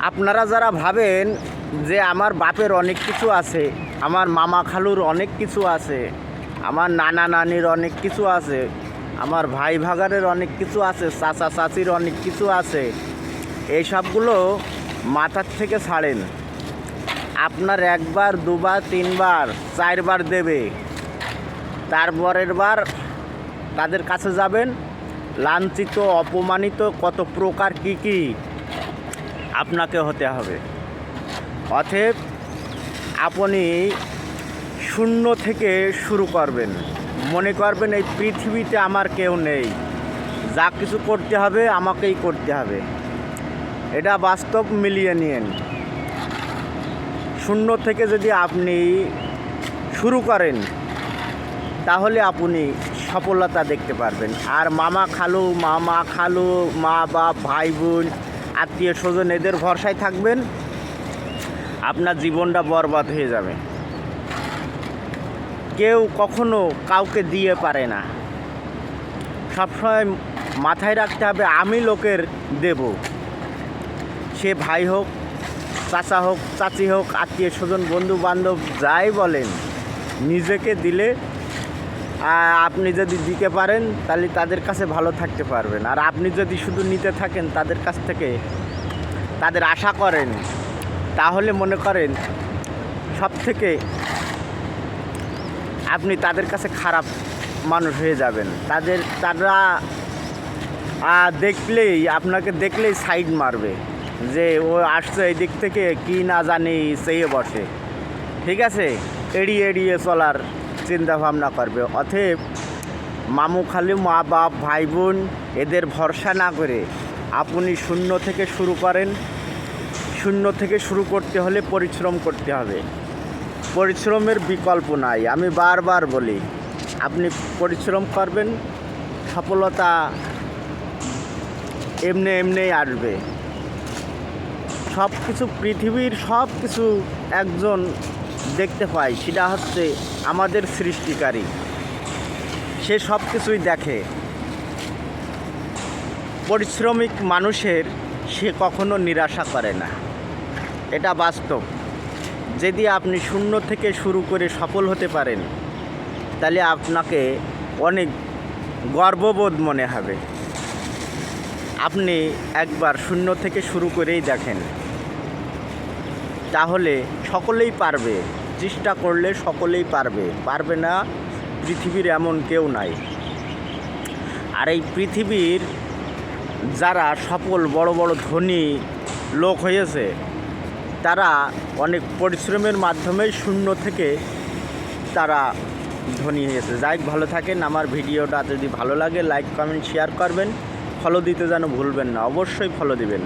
আপনারা যারা ভাবেন যে আমার বাপের অনেক কিছু আছে, আমার মামা খালুর অনেক কিছু আছে, আমার নানা নানির অনেক কিছু আছে, আমার ভাই ভাগারের অনেক কিছু আছে, চাচা চাচির অনেক কিছু আছে, এই সবগুলো মাথার থেকে ছাড়েন। আপনার একবার দুবার তিনবার চারবার দেবে, তারপরের বার তাদের কাছে যাবেন, লাঞ্ছিত অপমানিত কত প্রকার কী আপনাকে হতে হবে। অতএব আপনি শূন্য থেকে শুরু করবেন, মনে করবেন এই পৃথিবীতে আমার কেউ নেই, যা কিছু করতে হবে আমাকেই করতে হবে। এটা বাস্তব মিলিয়ে নিন। শূন্য থেকে যদি আপনি শুরু করেন তাহলে আপনি সফলতা দেখতে পারবেন। আর মামা খালু মা বাপ ভাই বোন আত্মীয় স্বজন এদের ভরসায় থাকবেন, আপনার জীবনটা বরবাদ হয়ে যাবে। কেউ কখনো কাউকে দিয়ে পারে না। সবসময় মাথায় রাখতে হবে আমি লোকের দেব, সে ভাই হোক, চাচা হোক, চাচি হোক, আত্মীয় স্বজন, বন্ধু বান্ধব যাই বলেন, নিজেকে দিলে আপনি যদি দিতে পারেন তাহলে তাদের কাছে ভালো থাকতে পারবেন। আর আপনি যদি শুধু নিতে থাকেন তাদের কাছ থেকে, তাদের আশা করেন, তাহলে মনে করেন সব থেকে আপনি তাদের কাছে খারাপ মানুষ হয়ে যাবেন। তারা দেখলেই আপনাকে দেখলেই সাইড মারবে যে ও আসছে এই দিক থেকে, কি না জানি চেয়ে বসে। ঠিক আছে, এড়িয়ে এড়িয়ে চলার চিন্তা ভাবনা করবে। অতএব মামু খালু মা বাপ ভাই বোন এদের ভরসা না করে আপনি শূন্য থেকে শুরু করেন। শূন্য থেকে শুরু করতে হলে পরিশ্রম করতে হবে, পরিশ্রমের বিকল্প নাই। আমি বারবার বলি, আপনি পরিশ্রম করবেন, সফলতা এমনি আসবে। সব কিছু পৃথিবীর সব কিছু একজন দেখতে পায়, সেটা হচ্ছে আমাদের সৃষ্টিকারী। সে সব কিছুই দেখে। পরিশ্রমিক মানুষের সে কখনো নিরাশা করে না, এটা বাস্তব। যদি আপনি শূন্য থেকে শুরু করে সফল হতে পারেন তাহলে আপনাকে অনেক গর্ববোধ মনে হবে। আপনি একবার শূন্য থেকে শুরু করেই দেখেন, তাহলে সকলেই পারবে। চেষ্টা করলে সকলেই পারবে, পারবে না পৃথিবীর এমন কেউ নাই। আর এই পৃথিবীর যারা সফল বড় বড় ধনী লোক হয়েছে, তারা অনেক পরিশ্রমের মাধ্যমে শূন্য থেকে তারা ধনী হয়েছে। যাই ভালো থাকেন। আমার ভিডিওটা যদি ভালো লাগে লাইক কমেন্ট শেয়ার করবেন, ফলো দিতে যেন ভুলবেন না, অবশ্যই ফলো দিবেন।